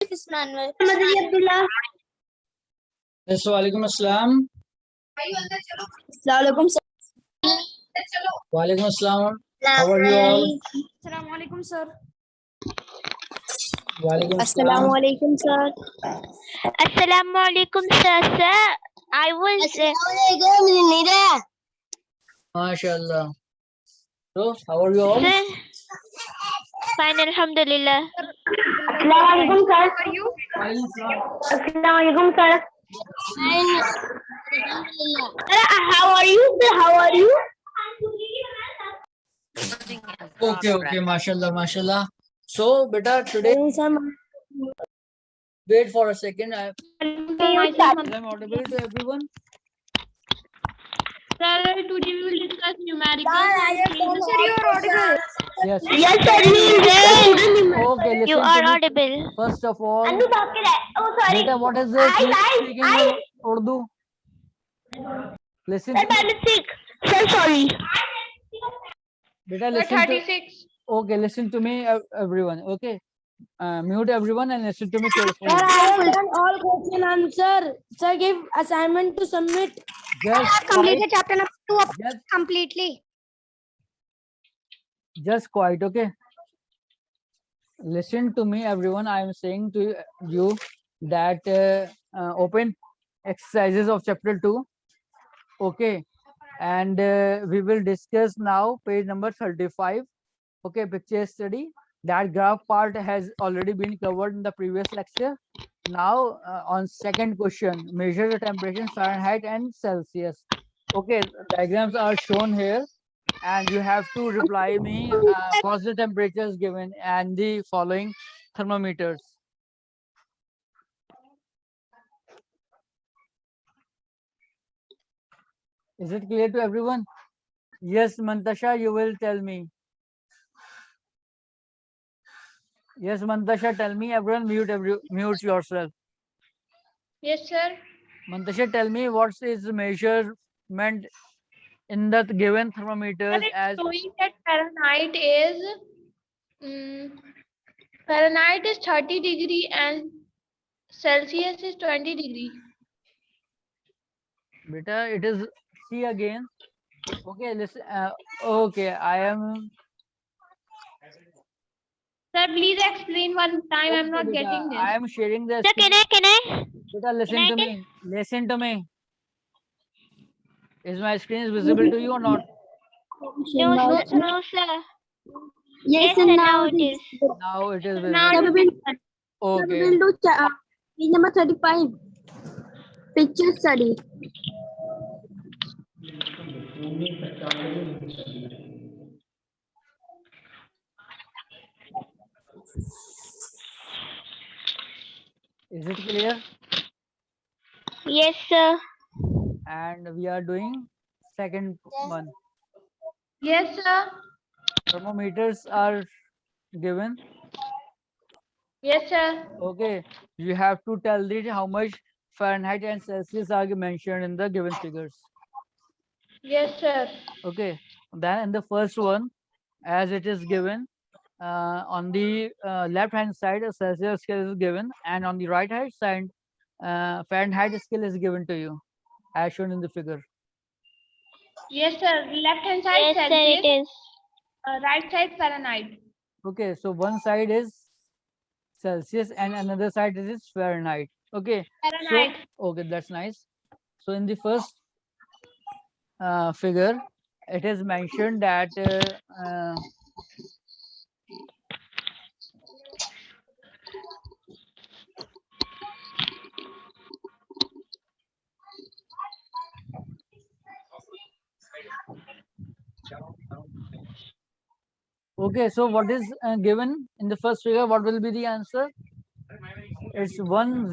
Abdullah. Yes, Walaikum Assalam. Assalamualaikum sir. Walaikum Assalam. How are you all? Assalamualaikum sir. Walaikum Assalam. Assalamualaikum sir. Assalamualaikum sir. Sir, I was MashaAllah. So, how are you all? sir. Fine, Alhamdulillah. Assalamualaikum sir. Assalamualaikum sir. Sir, how are you? Sir, how are you? Okay, MashaAllah, MashaAllah. So, beta, today, wait for a second. I'm audible to everyone. Sir, today we will discuss numerical. Sir, you are audible. Yes. Yes, sir. Okay, listen You to are me. audible. First of all, Oh, sorry. beta, what is this? Speaking in Urdu. Listen to me. 36. Sir, sorry. Beta, listen to. Okay, listen to me, everyone. Okay, mute everyone and listen to me carefully. Sir, I have done all question answer. Sir, give assignment to submit. Just Completed chapter number 2 Just, completely. just quiet, okay? Listen to me, everyone. I am saying to you that open exercises of chapter 2, okay? And we will discuss now page number 35, okay? Picture study. That graph part has already been covered in the previous lecture. Now on second question, measure the temperature in Fahrenheit and Celsius. Okay, diagrams are shown here, and you have to reply me first the temperatures given and the following thermometers. Is it clear to everyone? Yes, Mantasha, you will tell me. Yes, Mantasha, tell me. Everyone mute yourself. Yes, sir. Mantasha, tell me what is the measurement in the given thermometers as Showing that Fahrenheit is 30 degree and Celsius is 20 degree. beta, it is see again. Okay, listen. Okay, I am. Sir, please explain one time. I'm not beta, getting this. I am sharing the Sir, screen. can I? Beta, listen I to get- me. Listen to me. Is my screen is visible to you or not? No, sir. Yes, sir, now it is. Now it is Now visible. it is. Okay. We will do page number 35. Picture study. Is it clear? Yes, sir. And we are doing second one. Yes, sir. Thermometers are given. Yes, sir. Okay. You have to tell the how much Fahrenheit and Celsius are mentioned in the given figures. Yes, sir. Okay. Then in the first one, as it is given, on the left hand side, a Celsius scale is given, and on the right hand side, Fahrenheit scale is given to you, as shown in the figure. Yes, sir. Left hand side Yes, sir, Celsius. it is. Right side Fahrenheit. Okay, so one side is Celsius and another side is Fahrenheit. Okay, Fahrenheit. so okay, that's nice. So in the first figure, it is mentioned that okay, so what is given in the first figure? What will be the answer? It's 10. I'm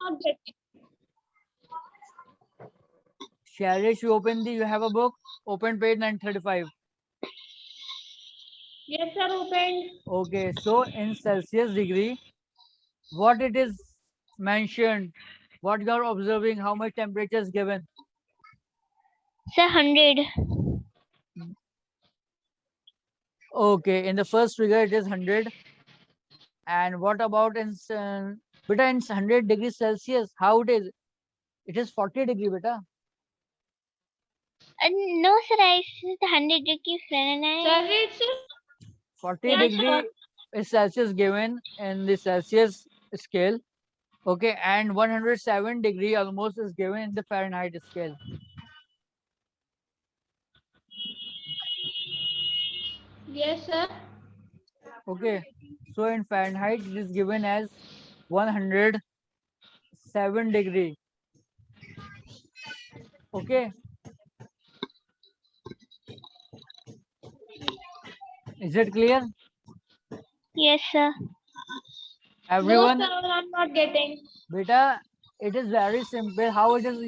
not getting. Sharish, you you have a book? Open page 935. Yes, sir. Opened. Okay, so in Celsius degree, what it is mentioned, what you are observing, how much temperature is given? Sir, 100. Okay, in the first figure it is 100. And what about in beta in 100 degrees Celsius? How it is? It is 40 degree, beta. No, sir. I said 100 degree Fahrenheit. Sir, it's 40 Yes, degree is Celsius given in the Celsius scale. Okay, and 107 degree almost is given in the Fahrenheit scale. yes, sir. Okay, so in Fahrenheit it is given as 107 degree. Okay, is it clear? Yes, sir. Everyone, No, sir, I'm not getting. beta, it is very simple. How it is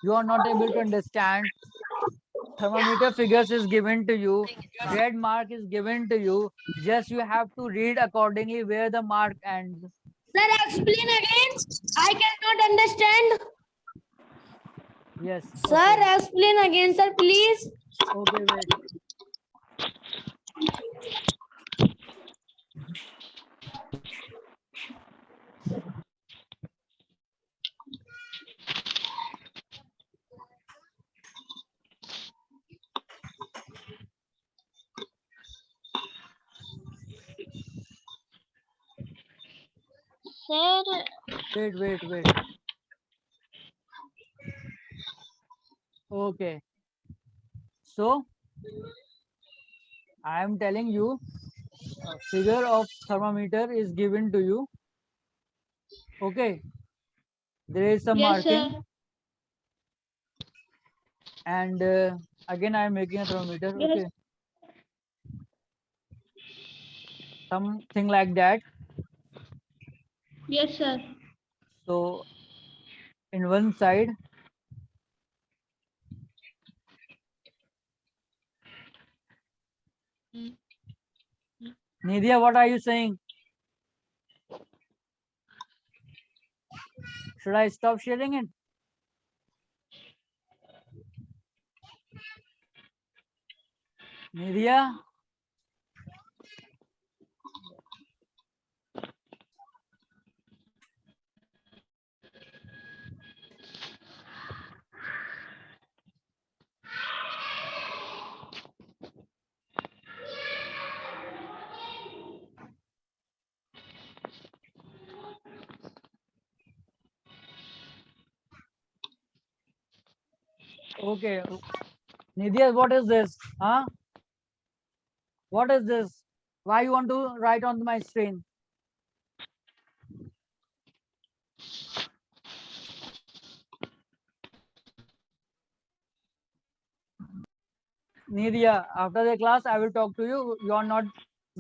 you are not able to understand? Thermometer figures is given to you, red mark is given to you, just you have to read accordingly where the mark ends. Sir, explain again. I cannot understand. Yes. Sir, Okay, explain again, sir, please. okay, wait. Sir, Wait. Okay, so I am telling you a figure of thermometer is given to you. Okay, there is some Yes, marking, sir. and again I am making a thermometer. Yes. Okay, something like that. Yes, sir. So in one side, Nidya, what are you saying? Should I stop sharing it? Nidya? Okay. Nidya, what is this? Huh? What is this? Why you want to write on my screen? Nidya, after the class, I will talk to you. You are not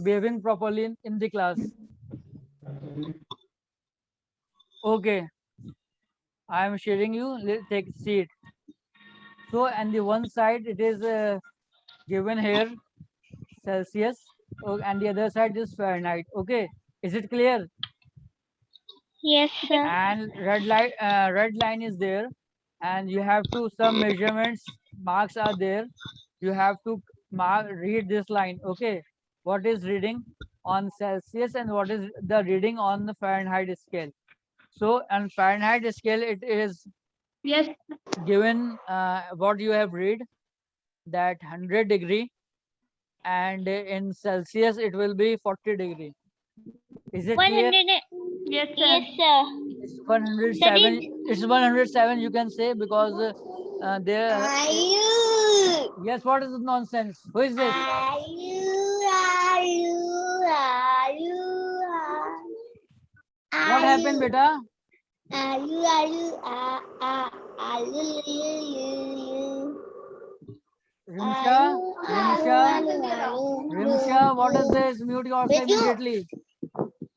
behaving properly in the class. Okay. I am sharing you. Take seat. So, and the one side it is given here Celsius, and the other side is Fahrenheit. Okay, is it clear? yes, sir. And red line is there, and you have to some measurements marks are there. You have to read this line. Okay, what is reading on Celsius and what is the reading on the Fahrenheit scale? So, on Fahrenheit scale, it is Yes. given what you have read, that 100 degree, and in Celsius it will be 40 degree. Is it clear? 100. Yes, sir. Yes, sir. It's 107. It's 107 you can say, because there. Yes, what is the nonsense? Who is this? What happened, beta? Rimsha, what is this? Mute yourself immediately.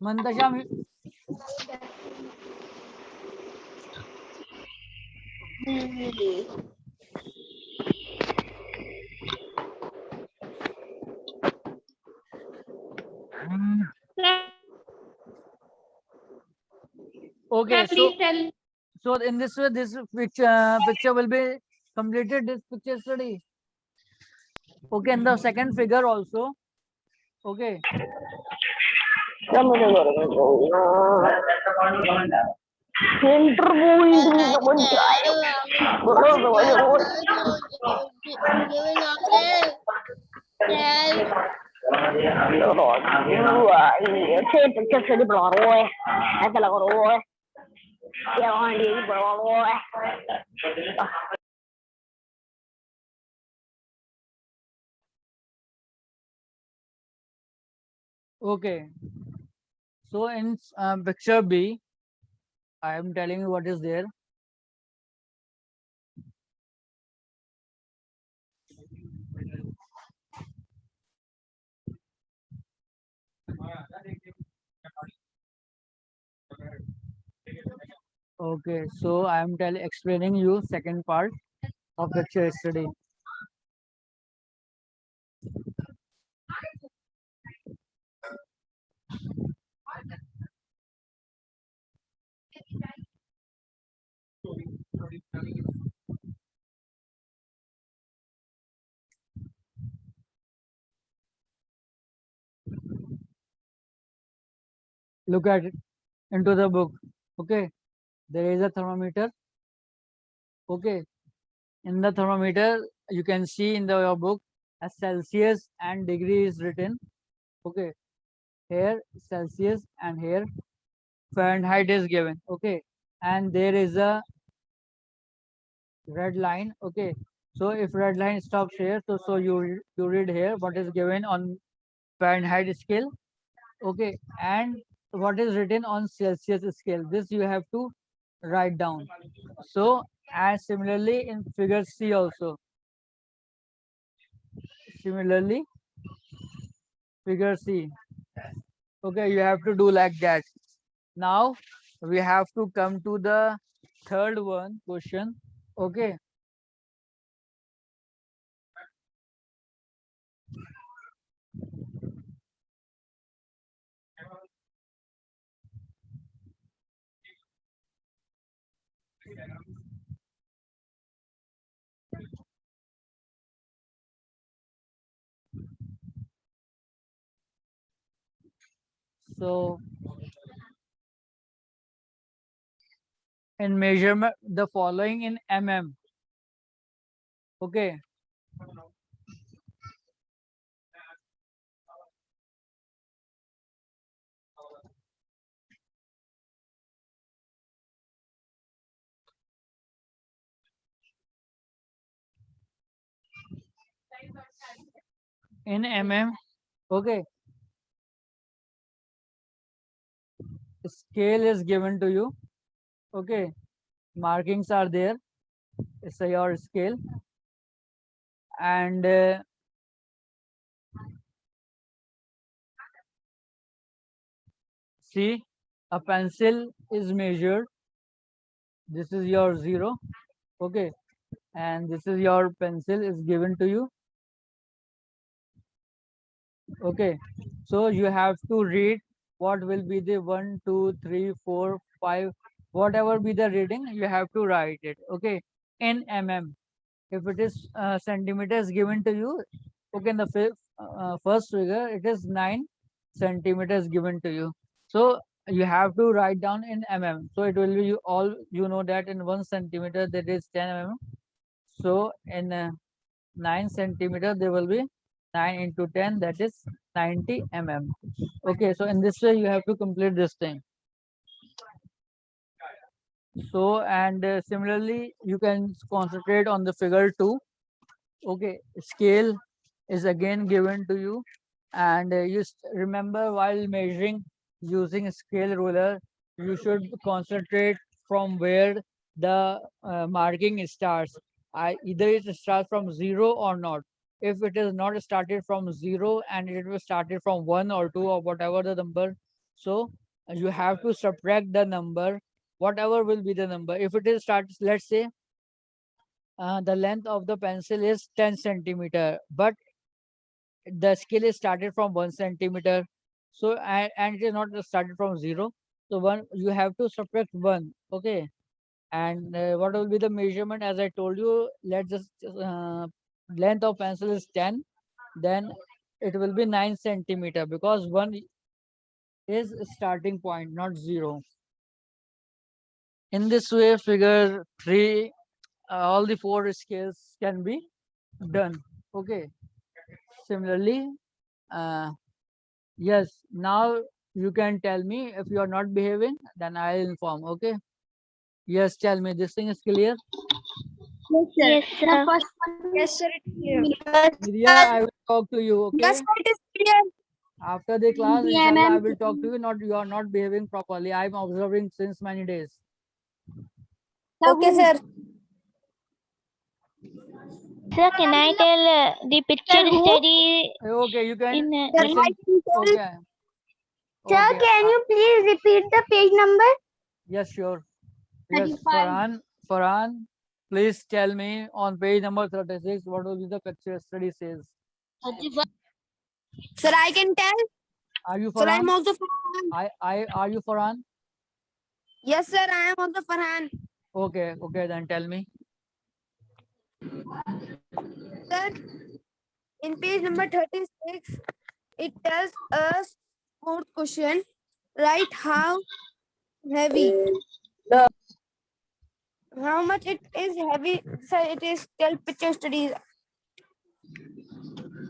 Mantasha, Sir, okay, please tell. so in this way, this picture will be completed, this picture study. Okay, and the second figure also. Okay. Okay. So in picture B, I am telling you what is there. Okay, so I am explaining you second part of picture yesterday. Look at it into the book. Okay, there is a thermometer. Okay, in the thermometer you can see in your book a Celsius and degree is written. Okay, here Celsius and here Fahrenheit is given. Okay, and there is a red line. Okay, so if red line stops here, so you read here what is given on Fahrenheit scale. Okay, and what is written on Celsius scale, this you have to write down. So and similarly in figure C also, similarly figure C. Okay, you have to do like that. Now we have to come to the third one question. Okay, so in measurement the following in mm. Okay, in mm. Okay, scale is given to you. Okay, markings are there. It's your scale, and see, a pencil is measured. This is your 0. Okay, and this is your pencil is given to you. Okay, so you have to read what will be the 1, 2, 3, 4, 5, whatever be the reading, you have to write it. Okay, in mm. If it is centimeters given to you, okay, in the first figure it is 9 centimeters given to you. So you have to write down in mm. So it will be you know that in 1 centimeter that is 10 mm. So in 9 centimeter there will be 9 into 10, that is 90 mm. Okay, so in this way you have to complete this thing. So and similarly you can concentrate on the figure 2. Okay, scale is again given to you, and remember while measuring using scale ruler, you should concentrate from where the marking starts. Either it starts from 0 or not. If it is not started from 0 and it was started from 1 or 2 or whatever the number, so you have to subtract the number, whatever will be the number. If it is starts, let's say the length of the pencil is 10 centimeter, but the scale is started from 1 centimeter. So and it is not started from 0. So one you have to subtract 1. Okay, and what will be the measurement? As I told you, let's just length of pencil is 10, then it will be 9 centimeter, because one is starting point, not 0. In this way, figure 3, all the 4 scales can be done. Okay. Similarly, yes, now you can tell me if you are not behaving, then I'll inform. Okay. Yes, tell me, this thing is clear. Yes, sir. Yes, sir. It's clear. Media, I will talk to you. Okay. Yes, sir. It is clear. After the class, Yeah, inshallah, I ma'am. will talk to you. Not you are not behaving properly. I'm observing since many days. Okay, sir. Sir, can I tell the picture who? study Okay, you can in listen. Okay. Sir, Okay. can you please repeat the page number? Yes, sure. Yes, 35. Farhan, please tell me on page number 36 what will be the picture study says. Sir, I can tell. Are you Sir, I am Farhan? also Farhan. Are you Farhan? Yes, sir. I am also Farhan. Okay, then tell me. Sir, in page number 36, it tells us fourth question. Write how heavy. How much it is heavy? Sir, it is tell picture studies.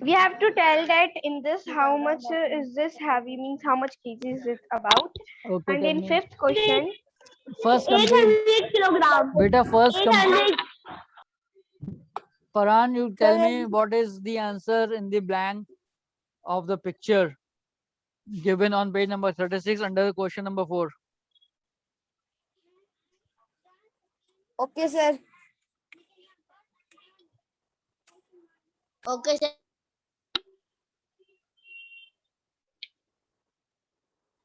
We have to tell that in this how much is this heavy means how much kg is it about. Okay, And tell in me. fifth question, First complete. 800 kilogram. Beta, first complete. 800. Farhan, you tell Sir, me what is the answer in the blank of the picture given on page number 36 under question number 4. okay, sir. Okay, sir.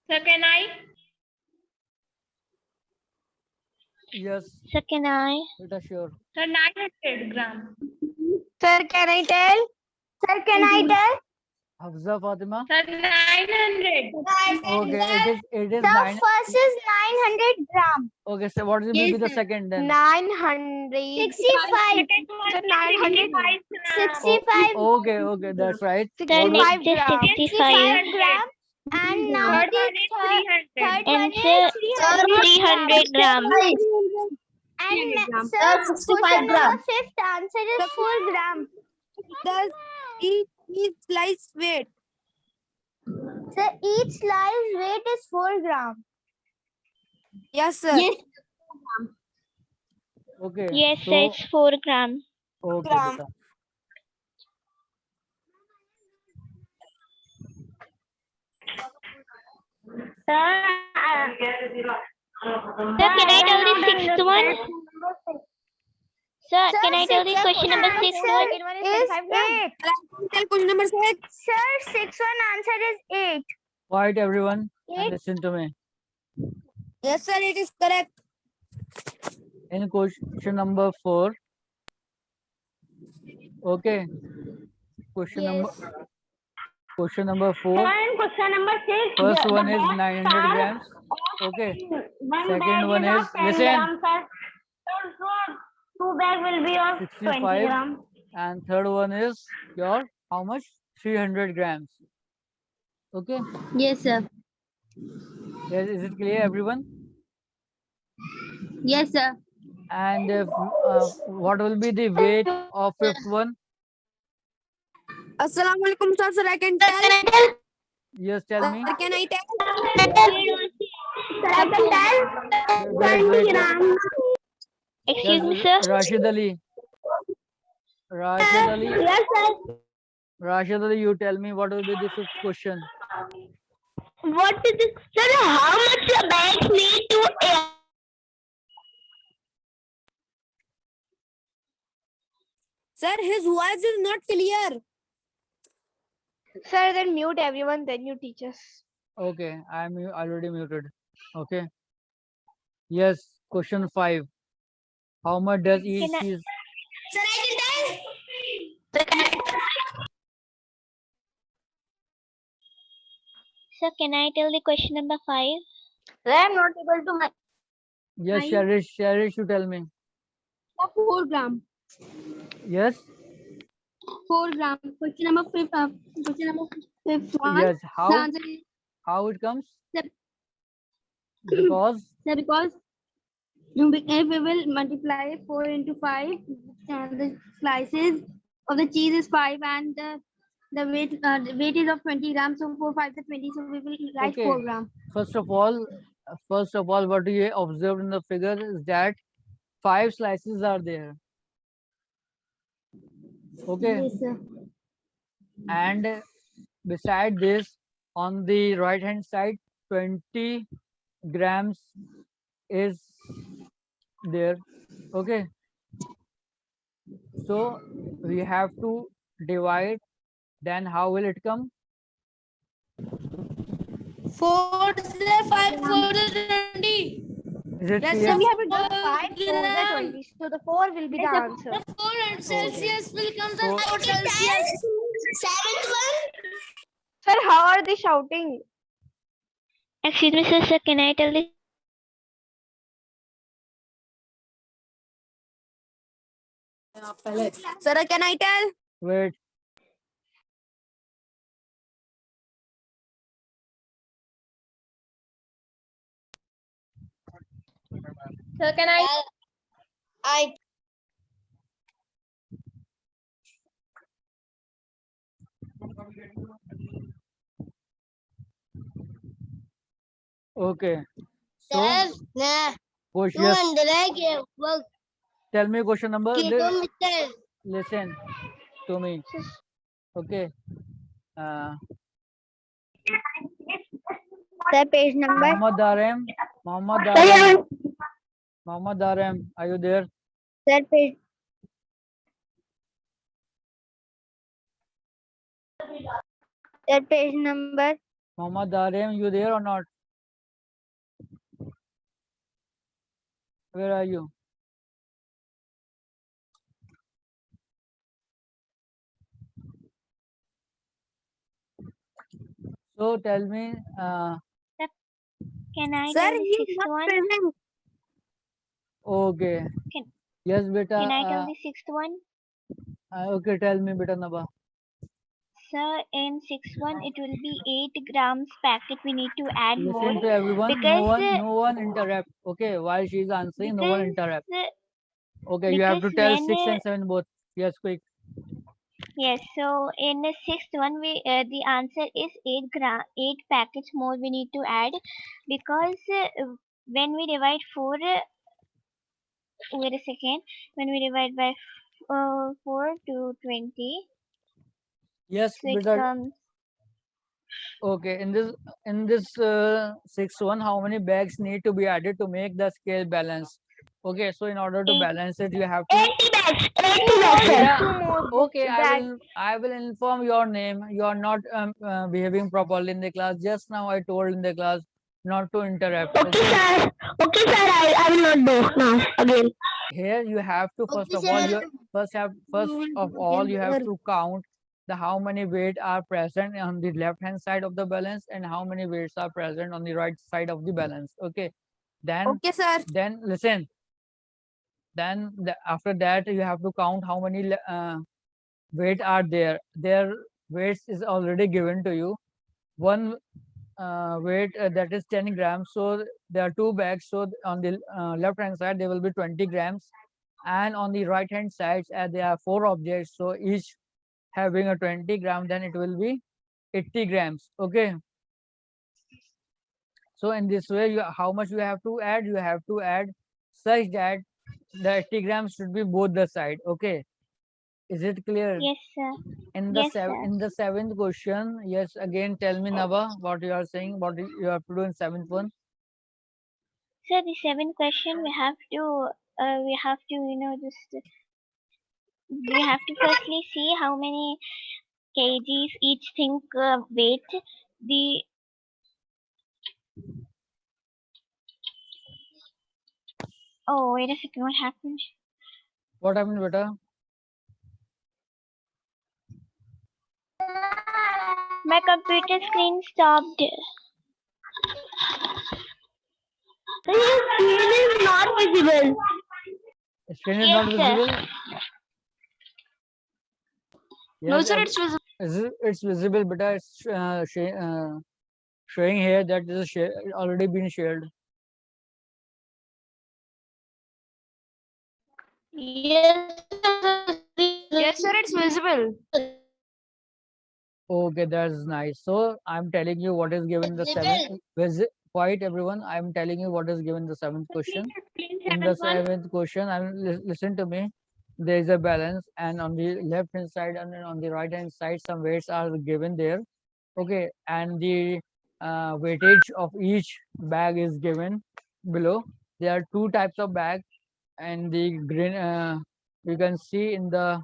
Sir, can I? Yes, Sir, can I? Beta, sure. Sir, 900 gram. sir, can I tell? Sir, can I tell? Hafza Fatima. Sir, 900. Okay, it is The 9. first is 900 gram. Okay, so what will be the second then? 900. 65. Sir, 900. 65. Okay, that's right. Sir, What will- next is 65. gram. And now Third the one is 300. third And one sir, is 300 gram. And sir, question number fifth answer is 4 gram. Thus, each slice weight. Sir, each slice weight is 4 gram. Yes, sir. Yes. Okay. Yes, sir, so, it's 4 gram. okay. gram. Beta. Sir, can I tell the sixth one? Sir, can I tell the question number 6 one? Is 8. Tell question number 6. Sir, 6 one answer is 8. Quiet everyone and Eight. listen to me. Yes, sir, it is correct. In question number 4. Okay. Question number 4. Question number 6. First one is 900 grams. Okay. Second one is, listen, 2 bag will be of 65. And third one is your, how much? 300 grams. Okay. Yes, sir. Yes, is it clear, everyone? Yes, sir. And what will be the weight of fifth one? Assalamu alaikum, sir. Sir, I can tell. Yes, tell me. Sir, can I tell? Sir, I can tell. Wait. Excuse me, sir. Rashid Ali. Yes, sir. Rashid Ali, you tell me what will be the fifth question. What is it? Sir, how much a bag need to air? Sir, his voice is not clear. Sir, then mute everyone, then you teach us. Okay, I am already muted. Okay. Yes, question 5. How much does each Can I- cheese? Sir, I can tell. Sir, can I tell the question number 5? Sir, I am not able to. Yes, Sharish, you tell me. 4 gram. Yes. 4 gram. Question number 5. Question number 5. Yes. How? The answer is How it comes? Yep. Because Sir, because if we will multiply 4 into 5, the slices of the cheese is 5 and the weight is of 20 grams. So 4 5 is 20. So we will write Okay. 4 grams. first of all, what you observed in the figure is that 5 slices are there. Okay. Yes, sir. And beside this, on the right hand side, 20 grams is there. Okay, so we have to divide. Then how will it come? 4 the 5 4 the 20. Is it Yes, clear? So we have to do 5 4 4 the 20. So the 4 will be the answer. The 4 and Celsius will come So- the 4 Celsius. Sir, how are they shouting? Excuse me, sir. Can I tell the Sir, can I tell? Wait. Sir, can I? Okay. So question. Tell me question number. Listen to me. Okay. Sir, page number. Mohammad Darem, are you there? Sir, page. Sir, page number. Mohammad Darem, you there or not? Where are you? So tell me, can I Sir, tell the he is sixth not one? present. okay. Can- Yes, beta. Can I tell the sixth one? Okay, tell me, beta Naba. Sir, in sixth one it will be 8 grams packet. We need to add more Listen to everyone. because No one interrupt. Okay, while she is answering, no one interrupt. Okay, you have to because tell when 6 and 7 both. Yes, quick. yes, so in the sixth one we the answer is 8 packets more we need to add because when we divide 4 wait a second, when we divide by 4 to 20, Yes, so it beta. comes Okay, in this sixth one, how many bags need to be added to make the scale balance? Okay, so in order to 8. balance it, you have to. 80 bags. 80 Beta, Two more okay, I will inform your name. You are not behaving properly in the class. Just now I told in the class not to interrupt. Okay, sir. Okay, sir. I will not do now again. Here you have to first of all you have to count the how many weight are present on the left hand side of the balance and how many weights are present on the right side of the balance. Okay, then Okay, sir. listen. Then after that you have to count how many weight are there. Their weights is already given to you. One weight that is 10 grams. So there are 2 bags. So on the left hand side there will be 20 grams, and on the right hand side there are 4 objects. So each having a 20 gram, then it will be 80 grams. Okay. So in this way, how much you have to add? You have to add such that the 80 grams should be both the side. Okay. Is it clear? yes, sir. In the Yes, sir. in the 7th question, yes, again tell me, Nava, what you are saying, what you have to do in 7th one. So the 7th question we have to just we have to firstly see how many kgs each thing weight. The oh wait a second, what happened? What happened, beta? My computer screen stopped. Screen is not visible. Screen is Yes, not sir. visible. No, Yes, sir, it's visible. it's visible, beta. It's showing here that this is already been shared? Yes, Yes, sir, it's visible. Okay, that's nice. So I'm telling you what is given the seventh. Quiet, everyone. I'm telling you what is given the seventh question. In the seventh question, listen to me. There is a balance, and on the left hand side and on the right hand side, some weights are given there. Okay, and the weightage of each bag is given below. There are two types of bag, and the green you can see in the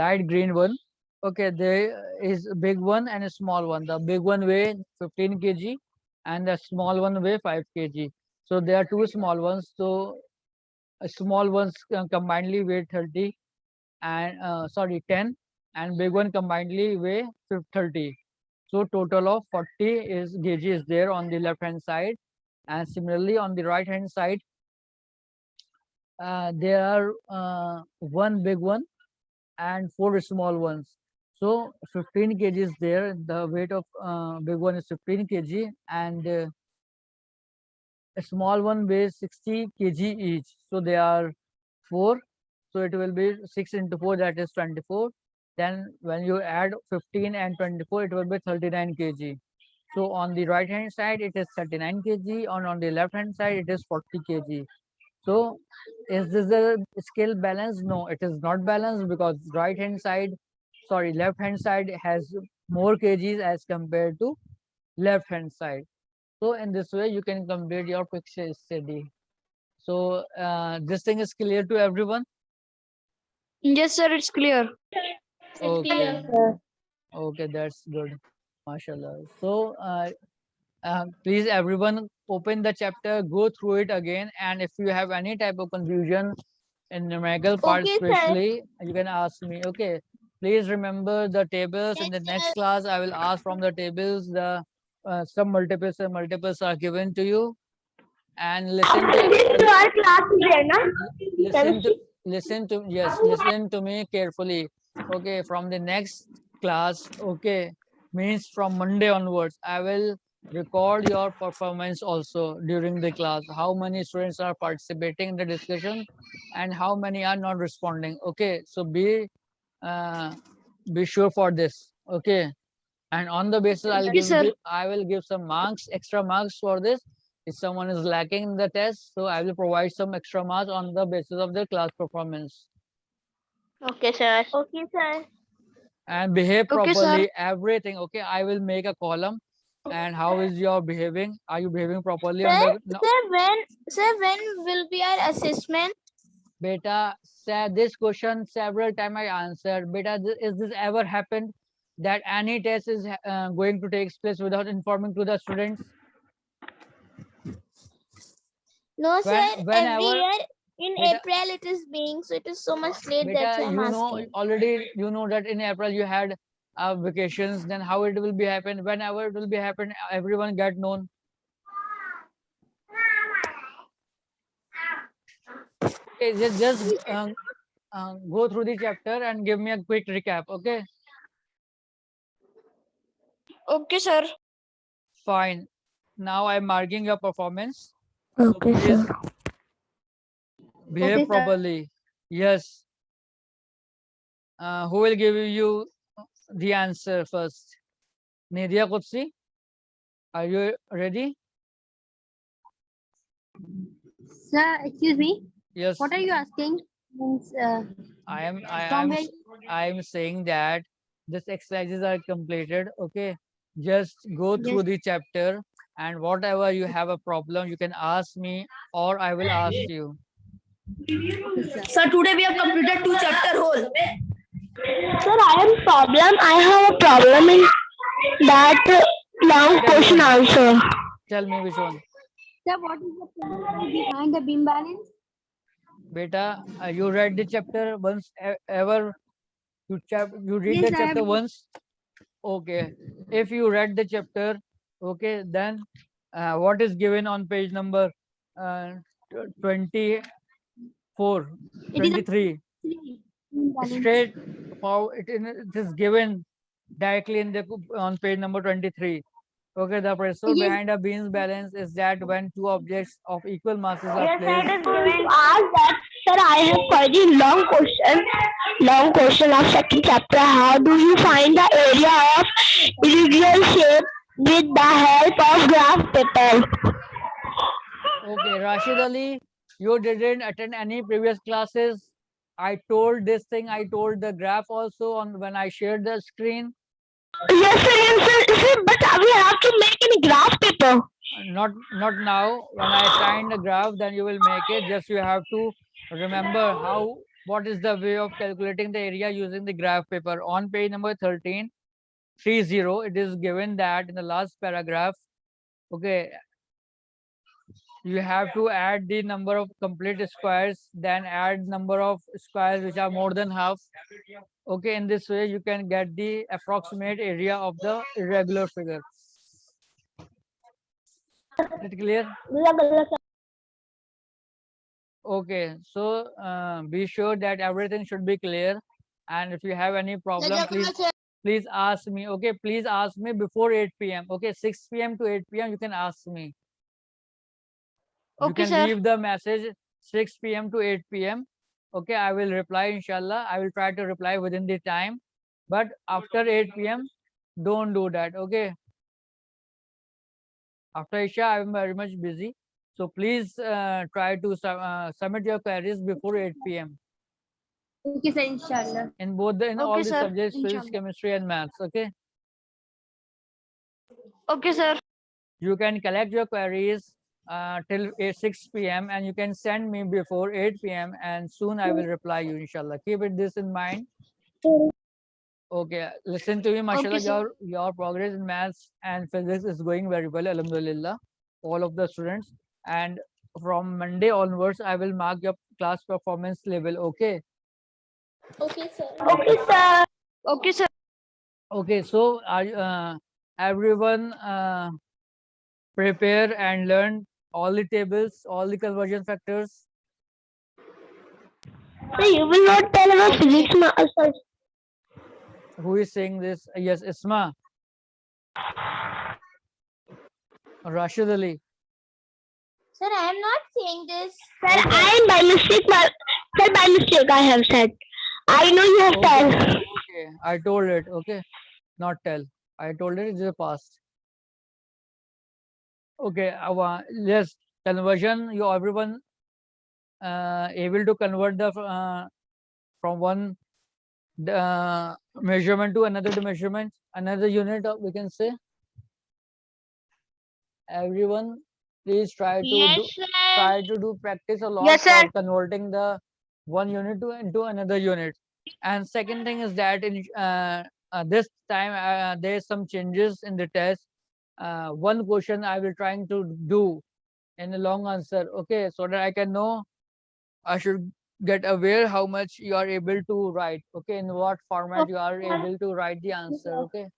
light green one. Okay, there is a big one and a small one. The big one weigh 15 kg and the small one weigh 5 kg. So there are two small ones. So small ones combinedly weigh 30 and sorry 10, and big one combinedly weigh 30. So total of 40 is kg is there on the left hand side, and similarly on the right hand side there are one big one and four small ones. So 15 kg is there. The weight of big one is 15 kg, and a small one weighs 60 kg each. So they are four. So it will be 6 into 4, that is 24. Then when you add 15 and 24, it will be 39 kg. So on the right hand side, it is 39 kg, and on the left hand side, it is 40 kg. So is this a scale balance? No, it is not balanced, because left hand side has more kgs as compared to left hand side. So in this way, you can complete your picture study. So this thing is clear to everyone? Yes, sir, it's clear. Okay. Okay, that's good. MashaAllah. So please everyone open the chapter, go through it again, and if you have any type of confusion in numerical part Okay, sir. especially, you can ask me. Okay, please remember the tables. In the next class I will ask from the tables the some multiples and multiples are given to you, and listen listen to me carefully. Okay, from the next class, okay, means from Monday onwards, I will record your performance also during the class, how many students are participating in the discussion and how many are not responding. Okay, so uh, be sure for this. Okay, and on the basis I will give some marks, extra marks for this. If someone is lacking in the test, so I will provide some extra marks on the basis of their class performance. Okay, sir. Okay, sir. And behave Okay, sir. properly, everything. Okay, I will make a column. And how is your behaving? Are you behaving properly on the no, When will be our assessment? beta? This question several times I answered. Beta, is this ever happened that any test is going to take place without informing to the students? No, sir. Every whenever year in Beta- April it is being, so it is so much late. That's Beta, why I'm you know asking. already, you know that in April you had vacations. Then how it will be happen? Whenever it will be happen, everyone get known. Okay, just go through the chapter and give me a quick recap. Okay, Okay, sir. fine. Now I'm marking your performance. Okay, Please sir. behave Okay, sir. properly. Yes. Who will give you the answer first? Nidia Kutsi, are you ready? Sir, excuse me. Yes. What are you asking? Means, I from where? am saying that this exercises are completed. Okay, just go through Yes. the chapter, and whatever you have a problem, you can ask me or I will ask you. Sir, today we have completed 2 chapter whole. Sir, I have a problem in that long Wait, question everyone. answer. Tell me which one. Sir, what is the principle behind the beam balance? Beta, you read the chapter once ever? You read Yes, the I have. chapter once? Okay. If you read the chapter, okay, then what is given on page number 24, It is 23? beam balance. Straight forward, it is given directly in the on page number 23. Okay, the principle behind a beam's balance is that when two objects of equal masses are placed. Ask that, sir, I have quite a long question of second chapter. How do you find the area of irregular shape with the help of graph paper? Okay, Rashid Ali, you didn't attend any previous classes. I told this thing, I told the graph also on when I shared the screen. Yes, sir, but we have to make in graph paper. Not now. When I assign the graph, then you will make it. Just you have to remember what is the way of calculating the area using the graph paper. On page number 13, 30, it is given that in the last paragraph, okay, you have to add the number of complete squares, then add number of squares which are more than half. Okay, in this way you can get the approximate area of the irregular figure. Is it clear? Okay, so be sure that everything should be clear, and if you have any problem, please ask me. Okay, please ask me before 8 p.m. Okay, 6 p.m. to 8 p.m. you can ask me. You Okay, can sir. leave the message 6 p.m. to 8 p.m. Okay, I will reply, inshallah. I will try to reply within the time, but after 8 p.m. don't do that. Okay, after Isha I am very much busy, so please try to submit your queries before 8 p.m. Okay, sir, inshallah. in both the all Okay, the sir. subjects, physics, Inshallah. chemistry and maths. Okay, Okay, sir. you can collect your queries till 6 p.m. and you can send me before 8 p.m. and soon I will reply you, inshallah. Keep it this in mind. Okay, listen to me, mashallah. Okay, sir. Your progress in maths and physics is going very well, alhamdulillah, all of the students. And from Monday onwards I will mark your class performance level. Okay. Okay, sir. Okay, sir. Okay, sir. Okay, so everyone prepare and learn all the tables, all the conversion factors. So you will not tell about physics, sir. Who is saying this? Yes, Isma. Rashid Ali. Sir, I am not saying this. Sir, I am by mistake. Sir, by mistake I have said. I know you have told. Okay, I told it. Okay, not tell. I told it. It's the past. Okay, yes, conversion. You everyone able to convert the from one measurement to another measurement, another unit. We can say. Everyone, please try to Yes, sir. do practice a lot Yes, sir. for converting the one unit into another unit. And second thing is that in this time there is some changes in the test. One question I will trying to do in a long answer. Okay, so that I can know, I should get aware how much you are able to write. Okay, in what format you are able to write the answer. Okay.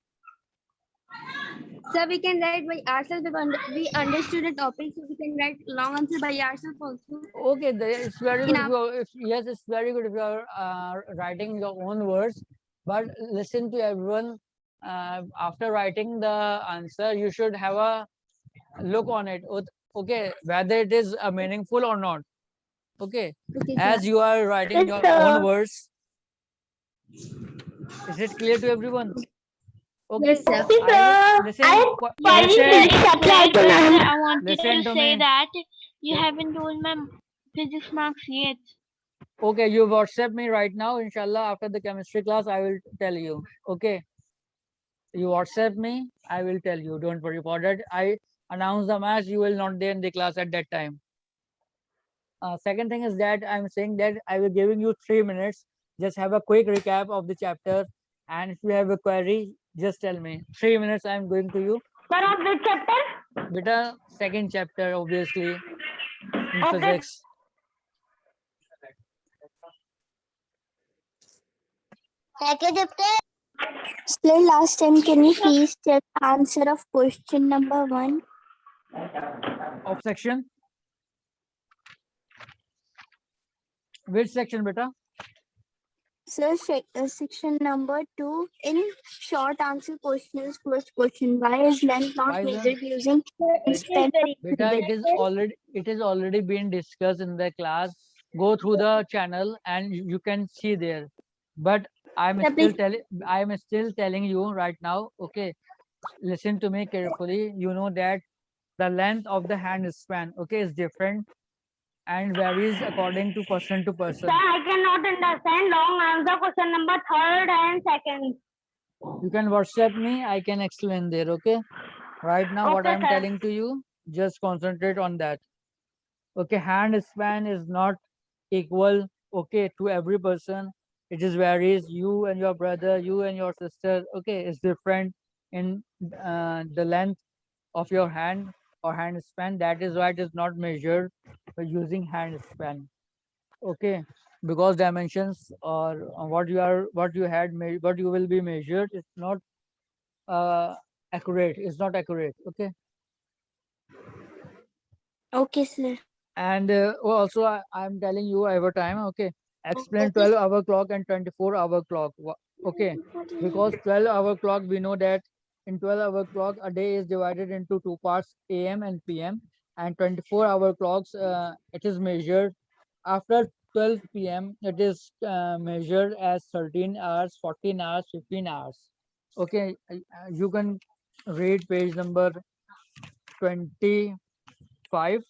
Sir, we can write by ourselves if we understood the topic, so we can write long answer by ourselves also. Okay, it's very good. Enough. Yes, it's very good if you are writing your own words. But listen to everyone. After writing the answer, you should have a look on it. Okay, whether it is meaningful or not. Okay, Okay, as you are writing your own words. Is it clear to everyone? Okay. Yes, sir. Listen. I wanted Listen to to say me. that you haven't told my physics marks yet. Okay, you WhatsApp me right now. Inshallah, after the chemistry class, I will tell you. Okay. You WhatsApp me, I will tell you. Don't worry about that. I announce the match. You will not there in the class at that time. Second thing is that I'm saying that I will giving you 3 minutes. Just have a quick recap of the chapter, and if you have a query, just tell me. 3 minutes I'm going to you. Sir, of which chapter? Beta, second chapter, obviously, in physics. Second chapter. Sir, last time, can you please tell the answer of question number 1? Of section? Which section, beta? Sir, section number 2 in short answer questions. First question: why is length not Why is measured using pen? Beta, it is already been discussed in the class. Go through the channel and you can see there. But I'm still telling you right now. Okay, listen to me carefully. You know that the length of the hand span, okay, is different and varies according to person. Sir, I cannot understand long answer question number third and second. You can WhatsApp me. I can explain there. Okay. Right now, what Okay, I'm sir. telling to you, just concentrate on that. Okay, hand span is not equal. Okay, to every person, it is varies. You and your brother, you and your sister. Okay, it's different in the length of your hand or hand span. That is why it is not measured by using hand span. Okay, because dimensions or what you will be measured is not accurate. It's not accurate. Okay. Okay, sir. And also I'm telling you every time. Okay, explain 12-hour clock and 24-hour clock. Okay, because 12-hour clock, we know that in 12-hour clock a day is divided into two parts, AM and PM, and 24-hour clocks, it is measured after 12 PM. It is measured as 13 hours, 14 hours, 15 hours. Okay, you can read page number 25.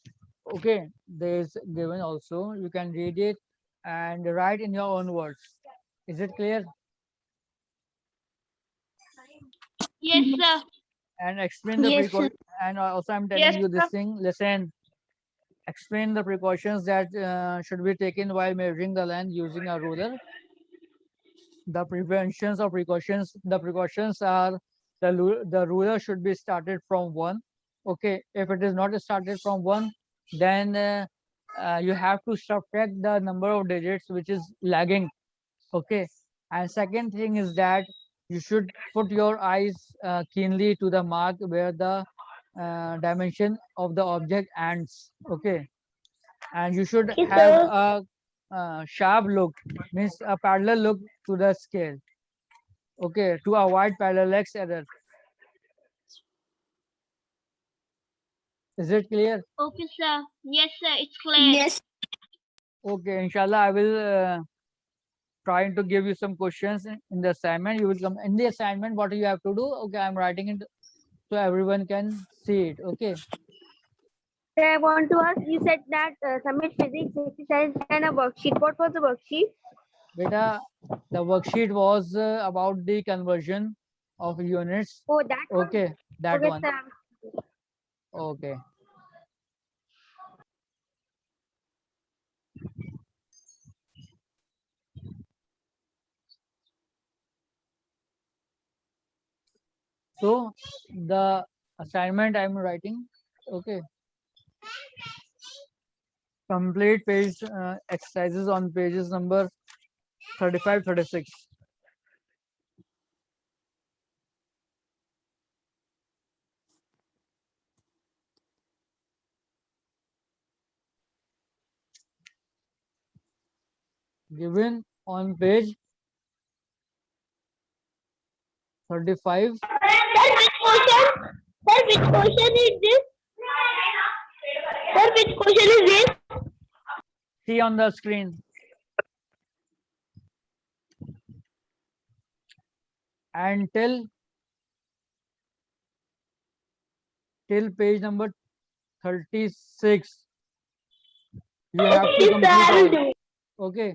Okay, there's given also, you can read it and write in your own words. Is it clear? Yes, sir. And explain the Yes, sir. and also I'm telling Yes, you this sir. thing. Listen, explain the precautions that should be taken while measuring the length using a ruler. The preventions or precautions. The precautions are the ruler should be started from 1. Okay, if it is not started from 1, then you have to subtract the number of digits which is lagging. Okay, and second thing is that you should put your eyes keenly to the mark where the dimension of the object ends. Okay, and you should Yes, have sir. a sharp look, means a parallel look to the scale. Okay, to avoid parallax error. Is it clear? Okay, sir. Yes, sir. It's clear. Yes. Okay, inshallah, I will trying to give you some questions in the assignment. You will come in the assignment. What you have to do? Okay, I'm writing it so everyone can see it. Okay. I want to ask, you said that submit physics exercise and a worksheet. What was the worksheet? Beta, the worksheet was about the conversion of units. Oh, that one? Okay, that Okay, one. sir. Okay. So the assignment I'm writing. Okay. Complete page exercises on pages number 35, 36. Given on page 35. Sir, which question? Sir, which question is this? Sir, which question is this? See on the screen. And till page number 36, you have to Yes, sir, I will complete do. all. Okay,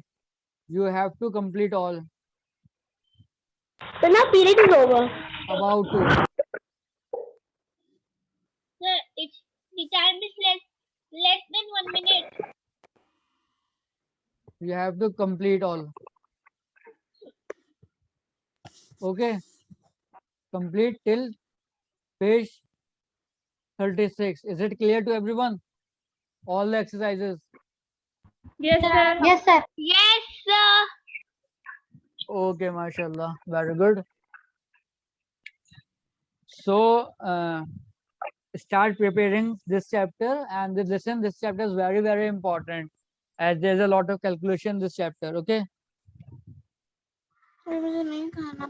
you have to complete all. So now period is over. About to. Sir, it's the time is less than 1 minute. You have to complete all. Okay, complete till page 36. Is it clear to everyone? All the exercises. Yes, sir. Yes, sir. Yes, sir. Okay, mashallah. Very good. So, start preparing this chapter and listen, this chapter is very, very important as there's a lot of calculation in this chapter. Okay. मुझे नहीं खाना।